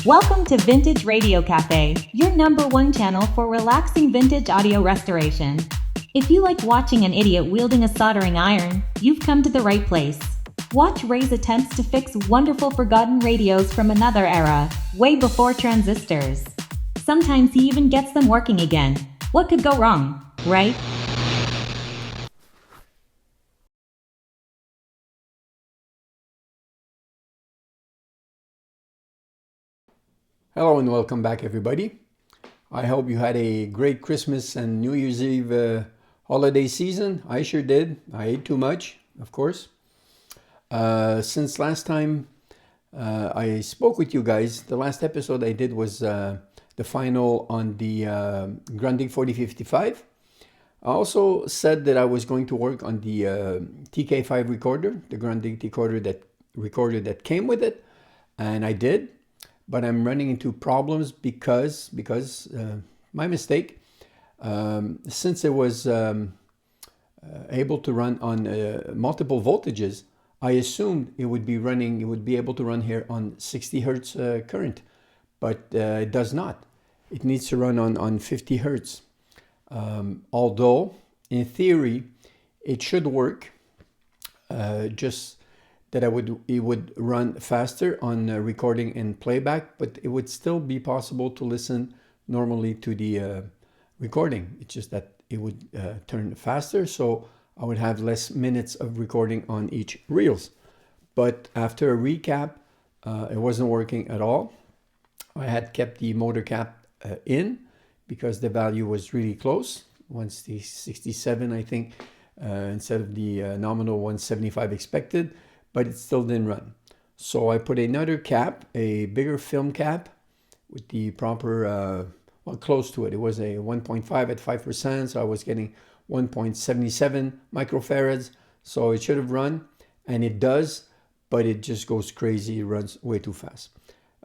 Welcome to Vintage Radio Cafe, your number one channel for relaxing vintage audio restoration. If you like watching an idiot wielding a soldering iron, you've come to the right place. Watch Ray's attempts to fix wonderful forgotten radios from another era, way before transistors. Sometimes he even gets them working again. What could go wrong, right? Hello and welcome back, everybody. I hope you had a great Christmas and New Year's Eve holiday season. I sure did. I ate too much, of course. Since last time I spoke with you guys, the last episode I did was the final on the Grundig 4055. I also said that I was going to work on the TK5 recorder, the Grundig recorder that came with it, and I did. But I'm running into problems because my mistake. Since it was able to run on multiple voltages, I assumed it would be able to run here on 60 hertz current, but it does not. It needs to run on 50 hertz. Although in theory it should work, just that it would run faster on recording and playback, but it would still be possible to listen normally to the recording. It's just that it would turn faster, so I would have less minutes of recording on each reels. But after a recap, it wasn't working at all. I had kept the motor cap in because the value was really close. 167, I think, instead of the nominal 175 expected. But it still didn't run. So I put another cap, a bigger film cap with the proper, close to it. It was a 1.5 at 5%, so I was getting 1.77 microfarads. So it should have run, and it does, but it just goes crazy. It runs way too fast.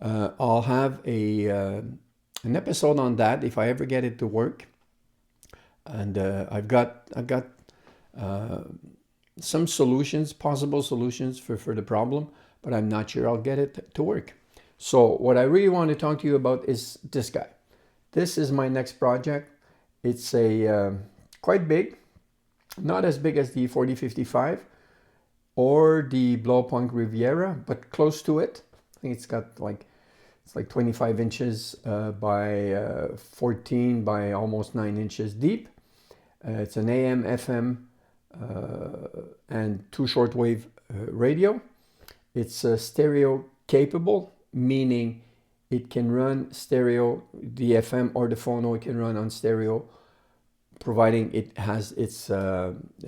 I'll have an episode on that if I ever get it to work. And I've got some possible solutions for the problem, but I'm not sure I'll get it to work. So what I really want to talk to you about is this guy. This is my next project. It's a quite big, not as big as the 4055 or the Blowpunk Riviera, but close to it. I think it's like 25 inches by 14 by almost 9 inches deep. It's an AM, FM, and 2 shortwave radio. It's stereo capable, meaning it can run stereo, the FM or the phono, it can run on stereo, providing it has its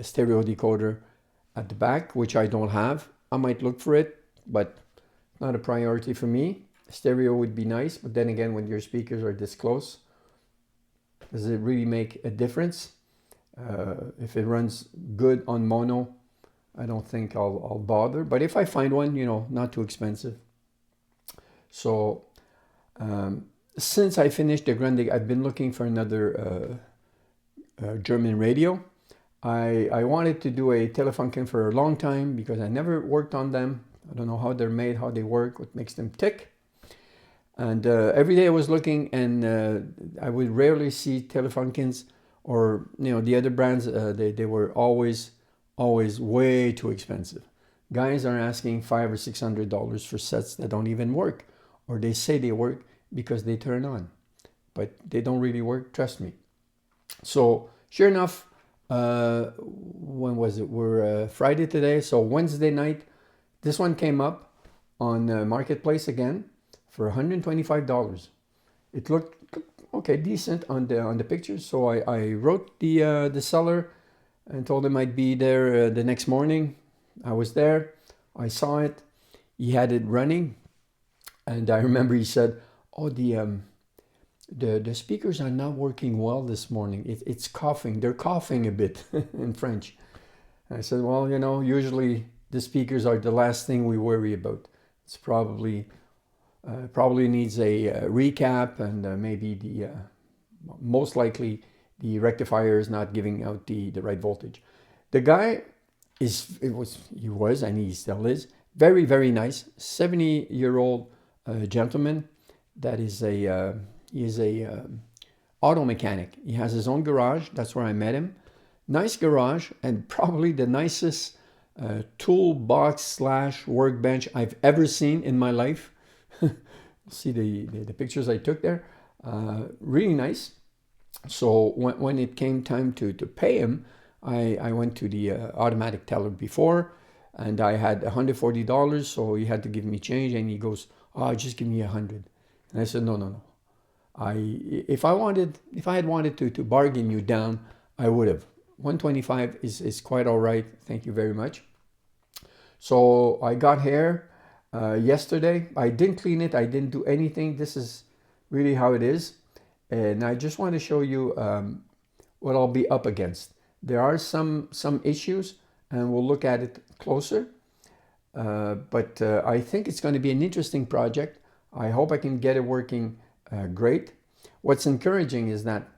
stereo decoder at the back, which I don't have. I might look for it, but not a priority for me. Stereo would be nice, but then again, when your speakers are this close, does it really make a difference? If it runs good on mono, I don't think I'll bother. But if I find one, not too expensive. So since I finished the Grundig, I've been looking for another German radio. I wanted to do a Telefunken for a long time because I never worked on them. I don't know how they're made, how they work, what makes them tick. And every day I was looking, and I would rarely see Telefunkens. Or the other brands, they were always way too expensive. Guys are asking $500 or $600 for sets that don't even work, or they say they work because they turn on, but they don't really work. Trust me. So sure enough, when was it? We're Friday today, so Wednesday night, this one came up on Marketplace again for $125. It looked okay, decent on the pictures. So I wrote the seller and told him I'd be there the next morning. I was there. I saw it. He had it running, and I remember he said, "Oh, the speakers are not working well this morning. It's coughing. They're coughing a bit," in French. And I said, "Well, usually the speakers are the last thing we worry about. It's probably needs a recap, and maybe most likely the rectifier is not giving out the right voltage." The guy he was, and he still is, very, very nice, 70-year-old gentleman, that is he is a auto mechanic. He has his own garage. That's where I met him. Nice garage, and probably the nicest toolbox slash workbench I've ever seen in my life. See the pictures I took there. Really nice. So when it came time to pay him, I went to the automatic teller before, and I had $140, so he had to give me change, and he goes, "Oh, just give me 100." And I said, no. If I had wanted to bargain you down, I would have. 125 is quite all right. Thank you very much. So I got here yesterday. I didn't clean it. I didn't do anything. This is really how it is. And I just want to show you what I'll be up against. There are some issues, and we'll look at it closer. But I think it's going to be an interesting project. I hope I can get it working great. What's encouraging is that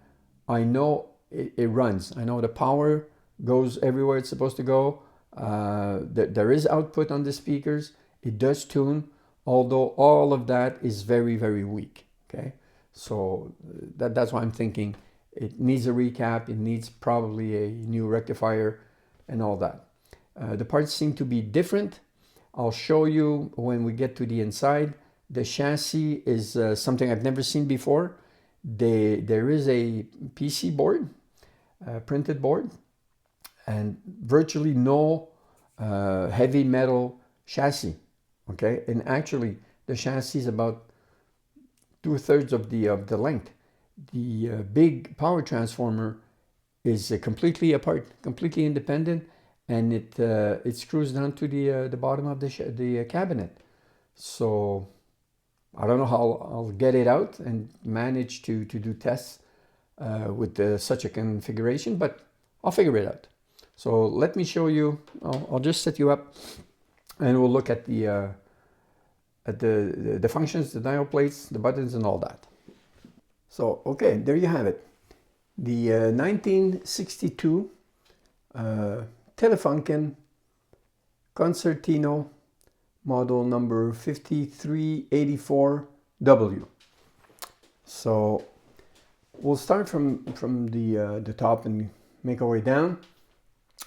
I know it runs. I know the power goes everywhere it's supposed to go. There is output on the speakers. It does tune, although all of that is very, very weak. Okay, so that's why I'm thinking it needs a recap. It needs probably a new rectifier and all that. The parts seem to be different. I'll show you when we get to the inside. The chassis is something I've never seen before. There is a PC board, printed board, and virtually no heavy metal chassis. Okay, and actually the chassis is about 2/3 of the length. The big power transformer is completely apart, completely independent, and it screws down to the bottom of the cabinet. So I don't know how I'll get it out and manage to do tests with such a configuration, but I'll figure it out. So let me show you. I'll just set you up, and we'll look at the functions, the dial plates, the buttons, and all that. So okay, there you have it. The 1962 Telefunken Concertino, model number 5384W. So we'll start from the top and make our way down.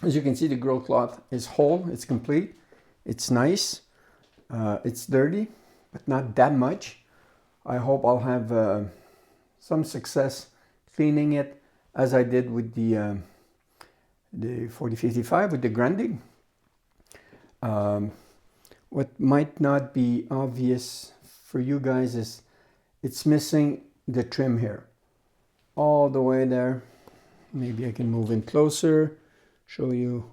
As you can see, the grille cloth is whole, it's complete, it's nice, it's dirty, but not that much. I hope I'll have some success cleaning it as I did with the 4055 with the Grande. What might not be obvious for you guys is it's missing the trim here all the way there. Maybe I can move in closer, show you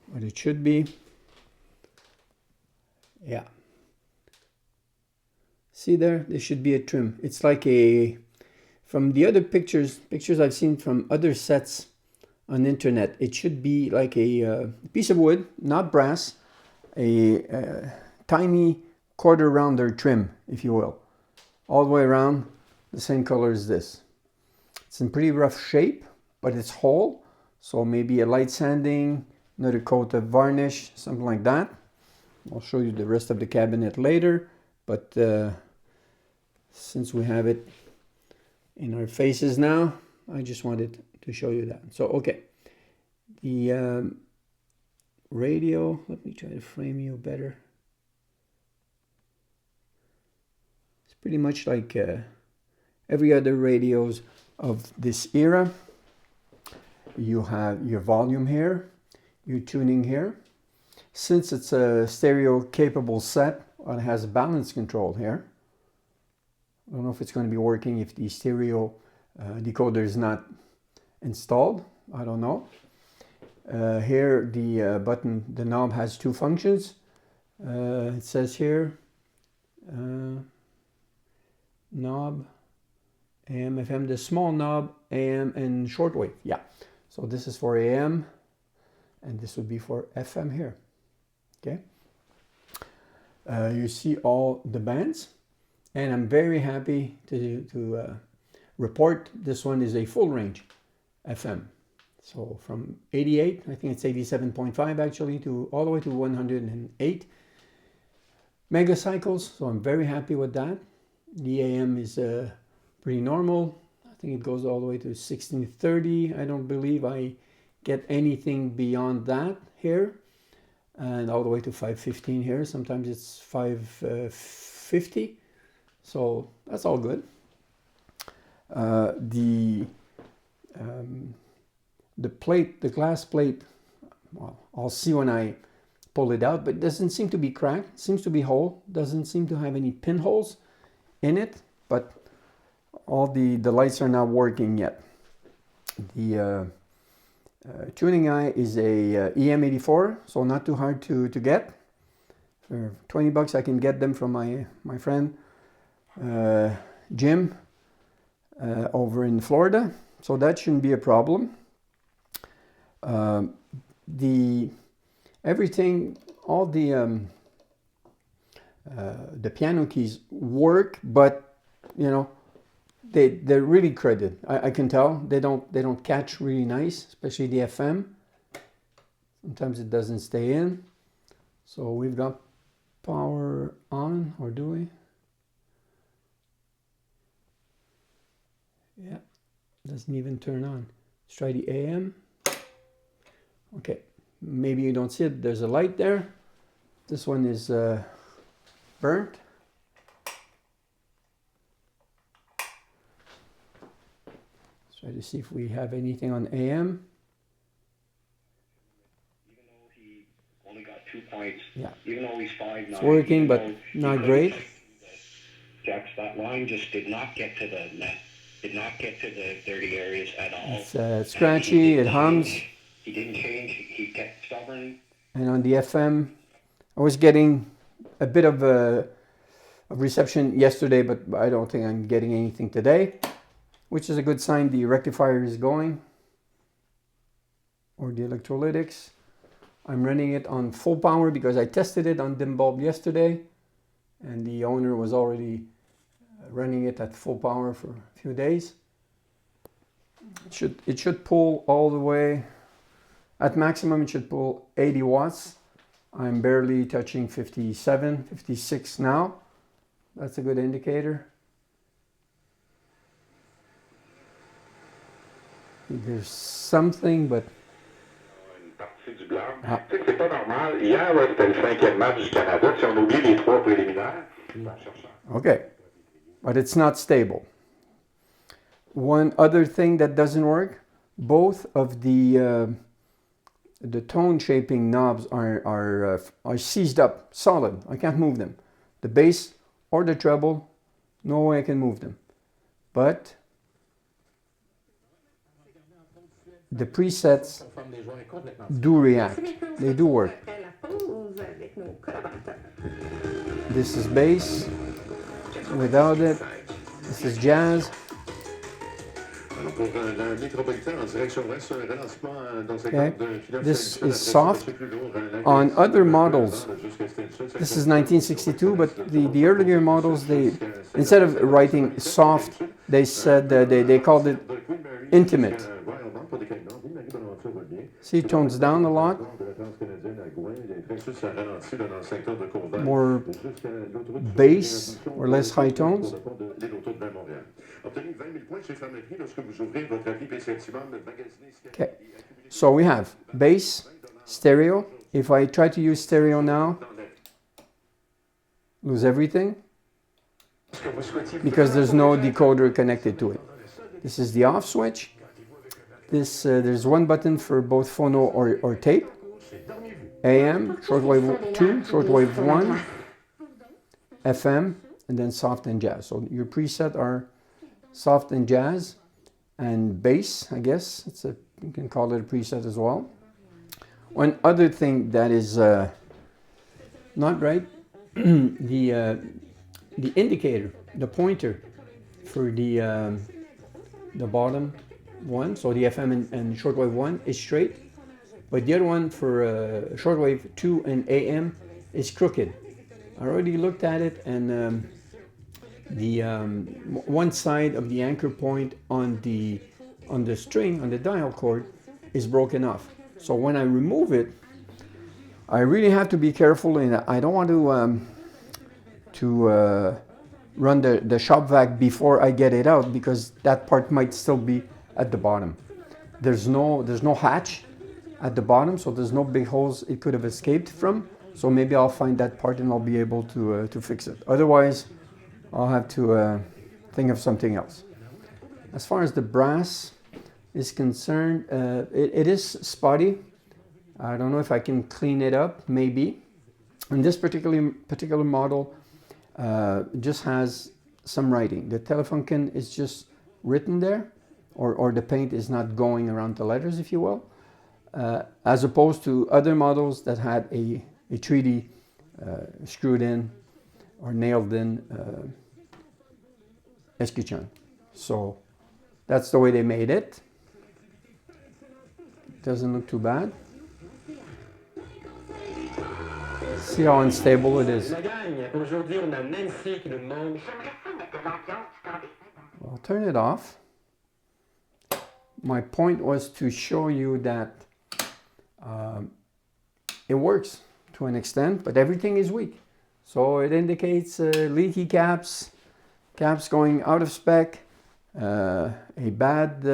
what it should be. Yeah, see there should be a trim. It's like from the other pictures I've seen from other sets on the internet, it should be like a piece of wood, not brass, a tiny quarter rounder trim, if you will, all the way around, the same color as this. It's in pretty rough shape, but it's whole, so maybe a light sanding, another coat of varnish, something like that. I'll show you the rest of the cabinet later, but since we have it in our faces now, I just wanted to show you that. So okay, the radio, let me try to frame you better. It's pretty much like every other radios of this era. You have your volume here, your tuning here. Since it's a stereo capable set, it has balance control here. I don't know if it's going to be working if the stereo decoder is not installed. I don't know. Here the button, the knob has two functions. It says here knob, AM, FM, the small knob, AM and shortwave. Yeah, so this is for AM and this would be for FM here. Okay, you see all the bands, and I'm very happy to report this one is a full range FM. So from 88, I think it's 87.5 actually, to all the way to 108. megacycles, so I'm very happy with that. The AM is pretty normal. I think it goes all the way to 1630. I don't believe I get anything beyond that here, and all the way to 515 here. Sometimes it's 550, so that's all good. The plate, the glass plate, well, I'll see when I pull it out, but it doesn't seem to be cracked. It seems to be whole. Doesn't seem to have any pinholes in it, but all the lights are not working yet. The tuning eye is a EM84, so not too hard to get. For $20 I can get them from my friend Jim over in Florida, so that shouldn't be a problem. Everything, all the piano keys work, but you know, they're really crowded. I can tell they don't catch really nice, especially the FM. Sometimes it doesn't stay in. So we've got power on, or do we? Yeah, doesn't even turn on. Let's try the AM. Okay, maybe you don't see it. There's a light there. This one is burnt. Let's try to see if we have anything on AM. Even though he only got 2 points, yeah, even though he's 5'9", it's working, but not great. Jacks, that line just did not get to the net, did not get to the dirty areas at all. It's scratchy, it hums. He didn't change, he kept stubborn. And on the FM, I was getting a bit of a reception yesterday, but I don't think I'm getting anything today, which is a good sign. The rectifier is going, or the electrolytics. I'm running it on full power because I tested it on dim bulb yesterday, and the owner was already running it at full power for a few days. It should pull all the way. At maximum, it should pull 80 watts. I'm barely touching 57, 56 now. That's a good indicator. There's something, but... Une partie du blanc. Tu sais que c'est pas normal. Hier, c'était le 5e match du Canada. Si on oublie les 3 préliminaires, okay, but it's not stable. One other thing that doesn't work, both of the tone shaping knobs are seized up, solid. I can't move them. The bass or the treble, no way I can move them. But the presets do react. They do work. This is bass. Without it, this is jazz. Okay. This is soft. On other models, this is 1962, but the earlier models, they, instead of writing soft, they said they called it intimate. See, it tones down a lot. More bass or less high tones. Okay, so we have bass, stereo. If I try to use stereo now, lose everything because there's no decoder connected to it. This is the off switch. There's one button for both phono or tape. AM, shortwave 2, shortwave 1, FM, and then soft and jazz. So your preset are soft and jazz and bass, I guess. You can call it a preset as well. One other thing that is not right, the indicator, the pointer for the bottom one, so the FM and shortwave 1 is straight, but the other one for shortwave 2 and AM is crooked. I already looked at it, and the one side of the anchor point on the string, on the dial cord, is broken off. So when I remove it, I really have to be careful, and I don't want to to run the shop vac before I get it out, because that part might still be at the bottom. There's no hatch at the bottom, so there's no big holes it could have escaped from. So maybe I'll find that part and I'll be able to fix it. Otherwise, I'll have to think of something else. As far as the brass is concerned, it is spotty. I don't know if I can clean it up, maybe. And this particular model just has some writing. The Telefunken is just written there, or the paint is not going around the letters, if you will, as opposed to other models that had a 3D screwed in or nailed in escutcheon. So that's the way they made it. Doesn't look too bad. See how unstable it is. I'll turn it off. My point was to show you that it works to an extent, but everything is weak. So it indicates leaky caps going out of spec, a bad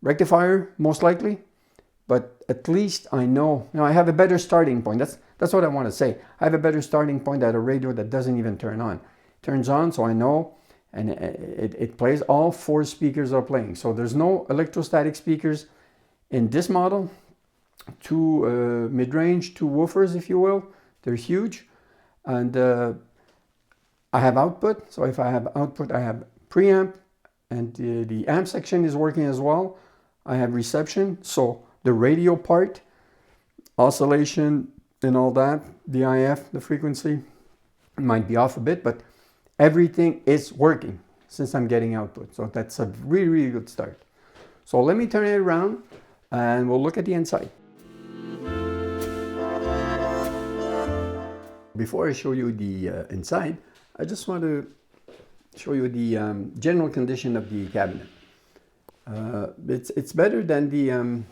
rectifier, most likely. But at least I know, I have a better starting point. That's what I want to say. I have a better starting point at a radio that doesn't even turn on. It turns on, so I know, and it plays. All 4 speakers are playing. So there's no electrostatic speakers in this model. 2 mid-range, 2 woofers, if you will. They're huge. And I have output. So if I have output, I have preamp, and the amp section is working as well. I have reception. So the radio part, oscillation and all that, the IF, the frequency, might be off a bit, but everything is working since I'm getting output. So that's a really, really good start. So let me turn it around and we'll look at the inside. Before I show you the inside, I just want to show you the general condition of the cabinet. It's better than the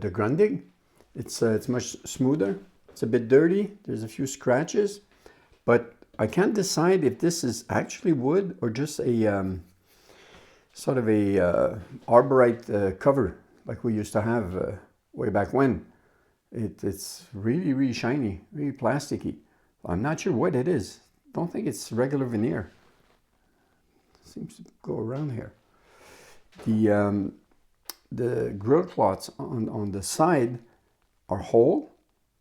Grundig. It's much smoother. It's a bit dirty. There's a few scratches, but I can't decide if this is actually wood or just a sort of a arborite cover like we used to have way back when. It's really, really shiny, really plasticky. I'm not sure what it is. Don't think it's regular veneer. Seems to go around here. The grill cloths on the side are whole.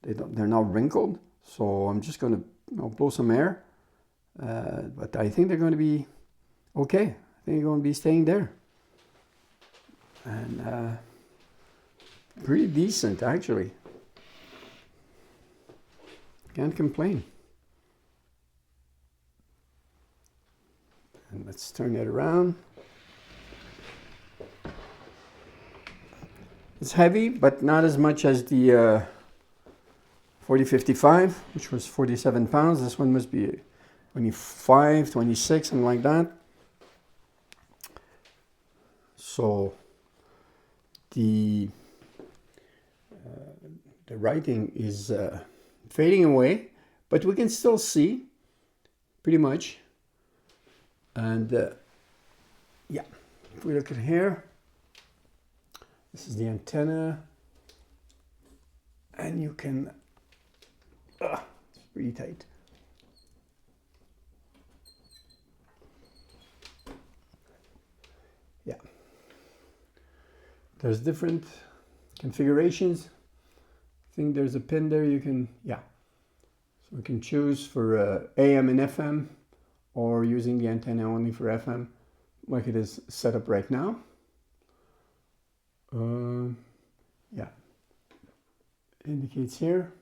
They're not wrinkled. So I'm just going to blow some air. But I think they're going to be okay. I think they're going to be staying there. And pretty decent, actually. Can't complain. And let's turn it around. It's heavy, but not as much as the 4055, which was 47 pounds. This one must be 25, 26, something like that. So the writing is fading away, but we can still see pretty much. And yeah, if we look at here, this is the antenna, and you can, it's pretty tight. Yeah, there's different configurations. I think there's a pin there you can, yeah. So we can choose for AM and FM, or using the antenna only for FM, like it is set up right now. Yeah, indicates here,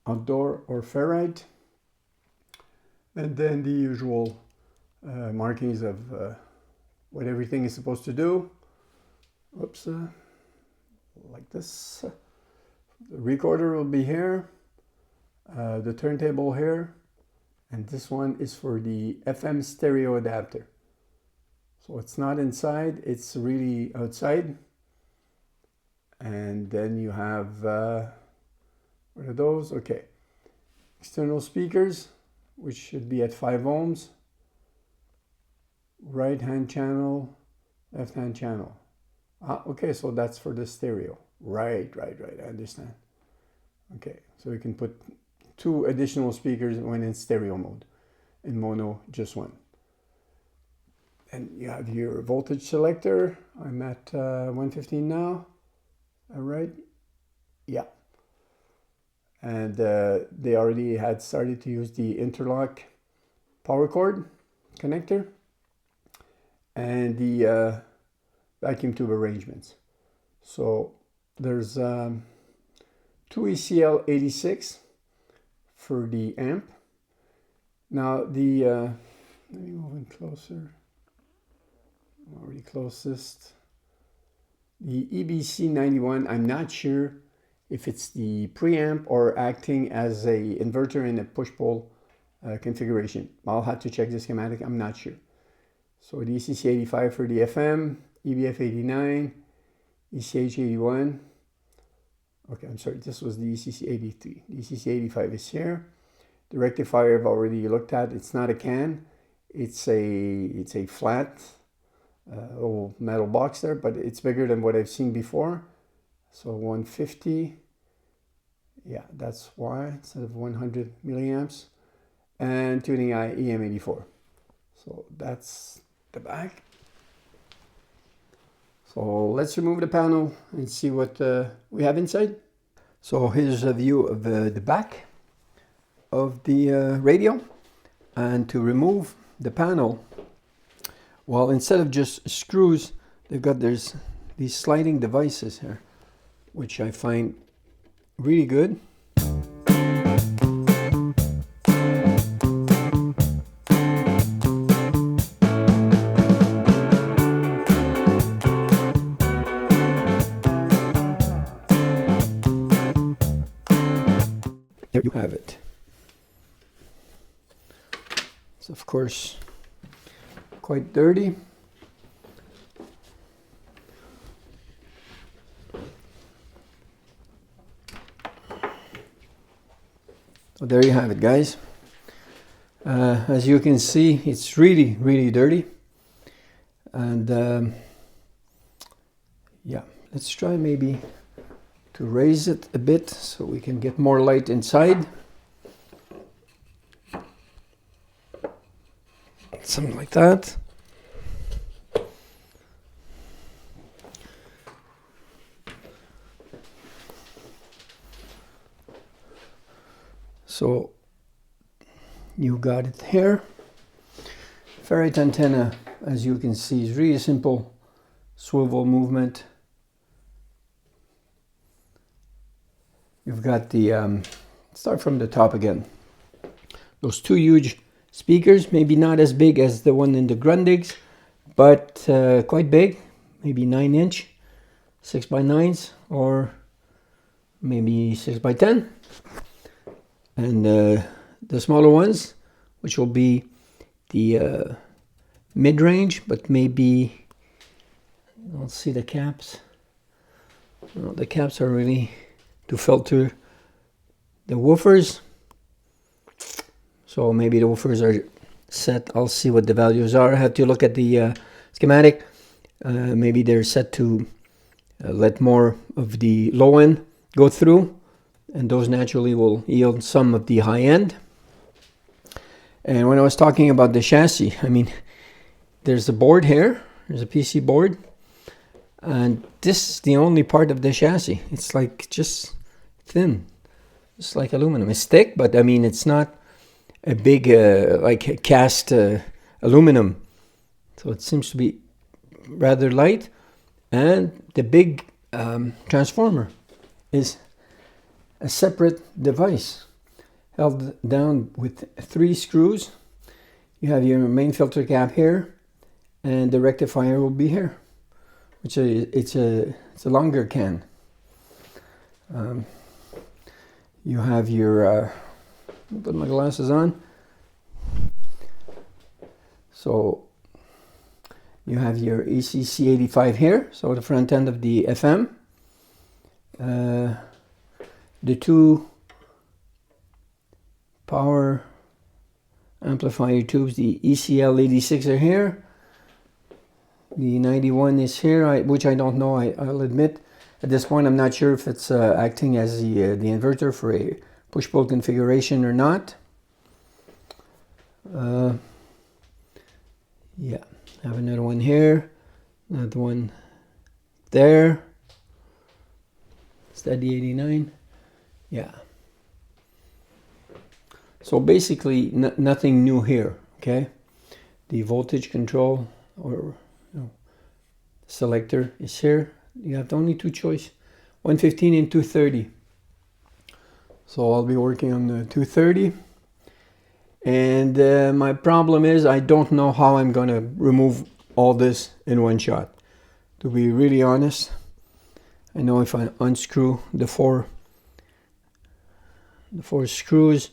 outdoor or ferrite, and then the usual markings of what everything is supposed to do. Oops, like this. The recorder will be here, the turntable here, and this one is for the FM stereo adapter. So it's not inside, it's really outside. And then you have, what are those? Okay. external speakers, which should be at 5 ohms. Right hand channel, left hand channel. Okay, so that's for the stereo. Right, I understand. Okay, so we can put 2 additional speakers when in stereo mode. In mono, just 1. And you have your voltage selector. I'm at 115 now. All right. Yeah. And they already had started to use the interlock power cord connector and the vacuum tube arrangements. So there's 2 ECL 86 for the amp. Now the let me move in closer. I'm already closest. The EBC 91, I'm not sure if it's the preamp or acting as a inverter in a push-pull configuration. I'll have to check the schematic, I'm not sure. So the ECC 85 for the FM, EBF 89, ECH 81. Okay, I'm sorry, this was the ECC 83. The ECC 85 is here. The rectifier I've already looked at. It's not a can, it's a flat old metal box there, but it's bigger than what I've seen before. So 150, yeah, that's why, instead of 100 milliamps. And tuning eye EM84. So that's the back. So let's remove the panel and see what we have inside. So here's a view of the back of the radio. And to remove the panel, well, instead of just screws, they've got these sliding devices here, which I find really good. There you have it. It's of course quite dirty. So there you have it, guys. As you can see, it's really dirty. And yeah, let's try maybe to raise it a bit so we can get more light inside. Something like that. So you got it here. Ferrite antenna, as you can see, is really simple swivel movement. You've got the, start from the top again. Those 2 huge speakers, maybe not as big as the one in the Grundigs, but quite big, maybe 9-inch, 6x9s, or maybe 6x10. And the smaller ones, which will be the mid-range, but maybe, I don't see the caps. No, the caps are really to filter the woofers. So maybe the woofers are set. I'll see what the values are. I have to look at the schematic. Maybe they're set to let more of the low end go through, and those naturally will yield some of the high end. And when I was talking about the chassis, I mean, there's a board here. There's a PC board. And this is the only part of the chassis. It's like just thin. It's like aluminum. It's thick, but I mean, it's not a big, like cast aluminum. So it seems to be rather light. And the big transformer is a separate device held down with 3 screws. You have your main filter cap here, and the rectifier will be here, which it's a longer can. You have your put my glasses on. So you have your ECC 85 here, so the front end of the FM. The 2 power amplifier tubes, the ECL 86 are here. The 91 is here, which I don't know, I'll admit. At this point, I'm not sure if it's acting as the inverter for a push-pull configuration or not. Yeah, I have another one here, another one there. Is that the 89? Yeah. So basically, nothing new here, okay? The voltage control or selector is here. You have only two choices, 115 and 230. So I'll be working on the 230. And my problem is I don't know how I'm going to remove all this in one shot. To be really honest, I know if I unscrew the four screws,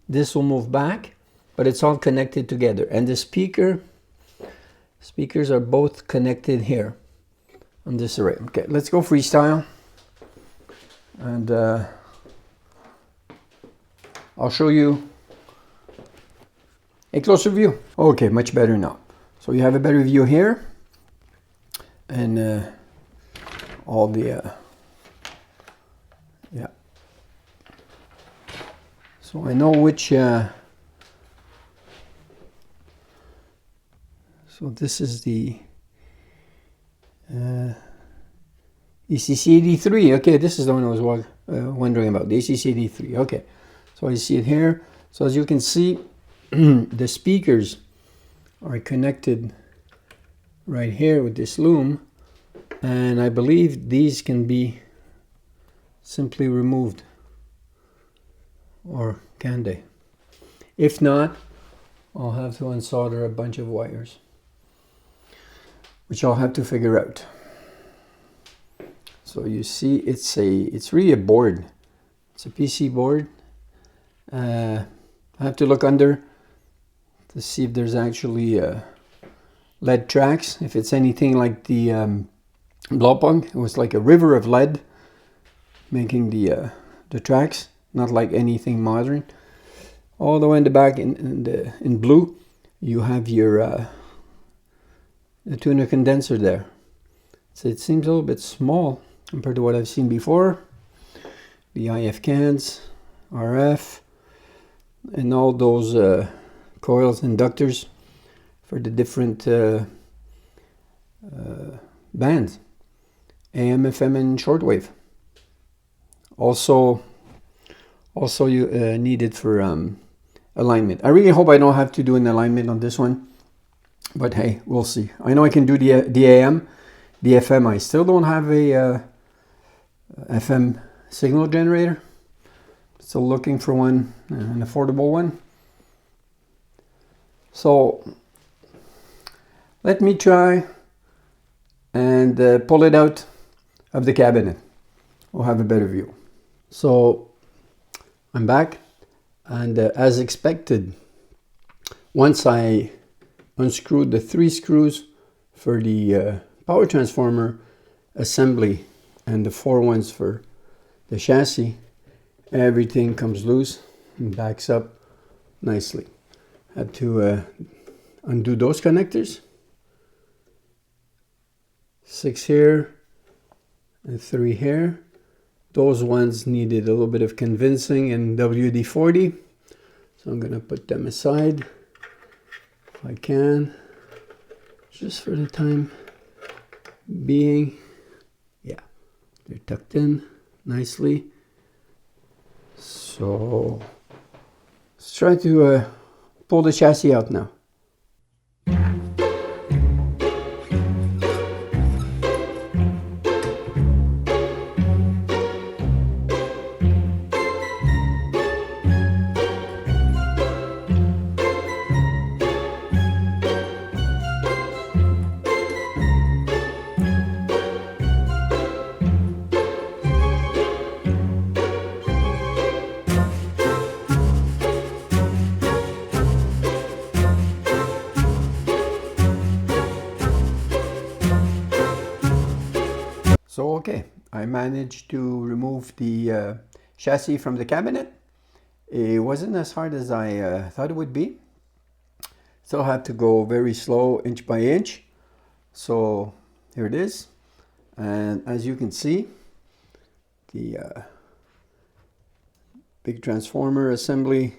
this will move back, but it's all connected together. And the speakers are both connected here on this array. Okay, let's go freestyle. And I'll show you a closer view. Okay, much better now. So you have a better view here. And all the, yeah. So I know which, so this is the ECC83. Okay, this is the one I was wondering about, the ECC83. Okay, so I see it here. So as you can see, the speakers are connected right here with this loom, and I believe these can be simply removed, or can they? If not, I'll have to unsolder a bunch of wires, which I'll have to figure out. So you see, it's really a board. It's a PC board. I have to look under to see if there's actually lead tracks. If it's anything like the Blaupunkt, it was like a river of lead making the tracks, not like anything modern. All the way in the back in blue, you have your the tuner condenser there. So it seems a little bit small compared to what I've seen before. The IF cans, RF, and all those coils, inductors for the different bands, AM, FM, and shortwave. Also you need it for alignment. I really hope I don't have to do an alignment on this one, but hey, we'll see. I know I can do the AM, the FM. I still don't have a FM signal generator. Still looking for one, an affordable one. So let me try and pull it out of the cabinet. We'll have a better view. So I'm back, and as expected, once I unscrewed the 3 screws for the power transformer assembly and the 4 ones for the chassis, everything comes loose and backs up nicely. Had to undo those connectors. 6 here and 3 here. Those ones needed a little bit of convincing in WD-40, so I'm gonna put them aside if I can, just for the time being. Yeah, they're tucked in nicely. So let's try to pull the chassis out now. So okay, I managed to remove the chassis from the cabinet, It wasn't as hard as I thought it would be. Still have to go very slow, inch by inch. So here it is. And as you can see, the big transformer assembly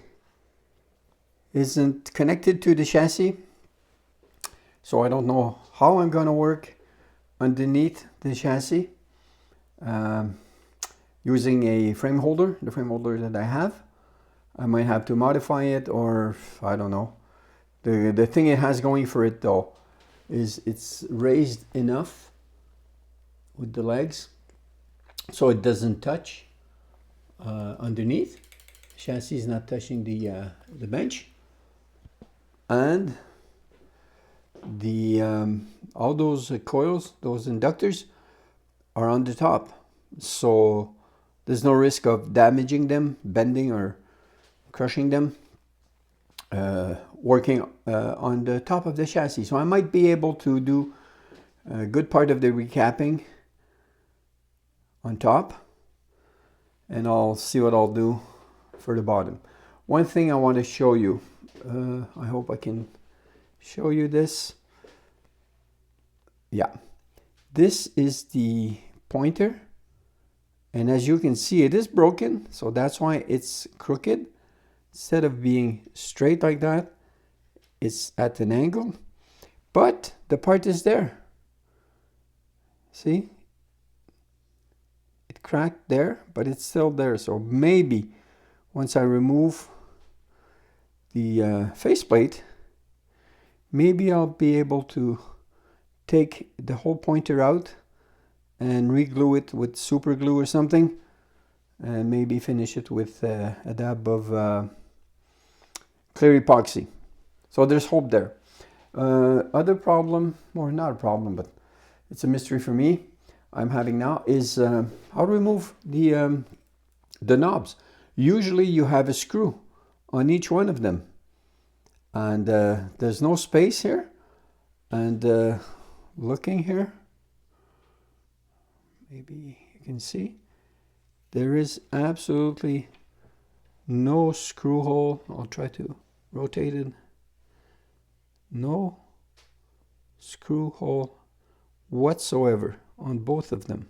isn't connected to the chassis. So I don't know how I'm going to work underneath the chassis using a frame holder, the frame holder that I have. I might have to modify it, or I don't know. The thing it has going for it though is it's raised enough with the legs so it doesn't touch underneath. The chassis is not touching the bench, and the all those coils, those inductors, are on the top, so there's no risk of damaging them, bending or crushing them, working on the top of the chassis. So I might be able to do a good part of the recapping on top, and I'll see what I'll do for the bottom. One thing I want to show you, I hope I can show you this. Yeah, this is the pointer, and as you can see, it is broken, so that's why it's crooked. Instead of being straight like that, it's at an angle, but the part is there. See, it cracked there, but it's still there. So maybe once I remove the faceplate, maybe I'll be able to take the whole pointer out and re-glue it with super glue or something, and maybe finish it with a dab of clear epoxy. So there's hope there. Other problem, or not a problem, but it's a mystery for me, I'm having now is how to remove the knobs. Usually you have a screw on each one of them, and there's no space here. And looking here, maybe you can see, there is absolutely no screw hole. I'll try to rotate it. No screw hole whatsoever on both of them.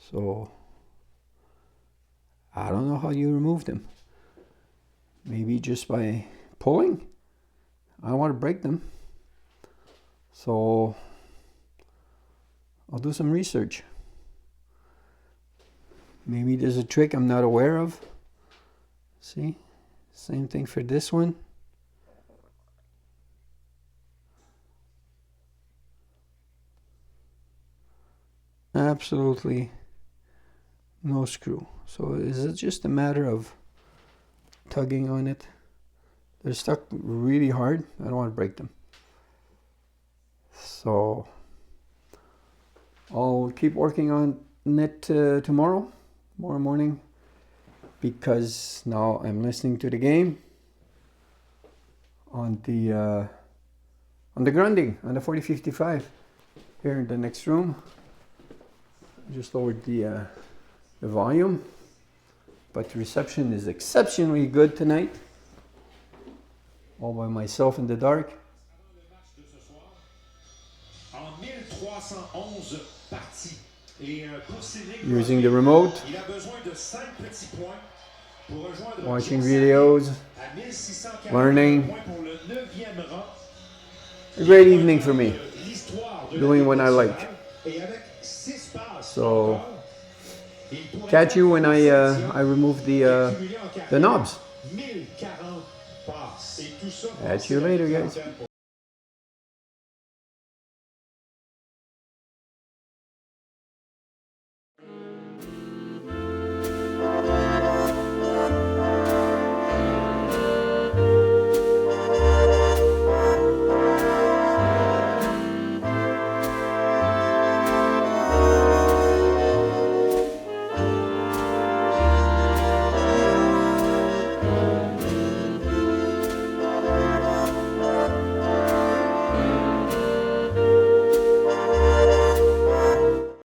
So I don't know how you remove them. Maybe just by pulling. I want to break them, so I'll do some research. Maybe there's a trick I'm not aware of. See, same thing for this one. Absolutely no screw. So is it just a matter of tugging on it? They're stuck really hard. I don't want to break them. So I'll keep working on it tomorrow morning, because now I'm listening to the game on the Grundy, on the 4055 here in the next room. I just lowered the volume, but the reception is exceptionally good tonight. All by myself in the dark. Using the remote, watching videos, learning. A great evening for me, doing what I like. So catch you when I remove the knobs. Catch you later, guys.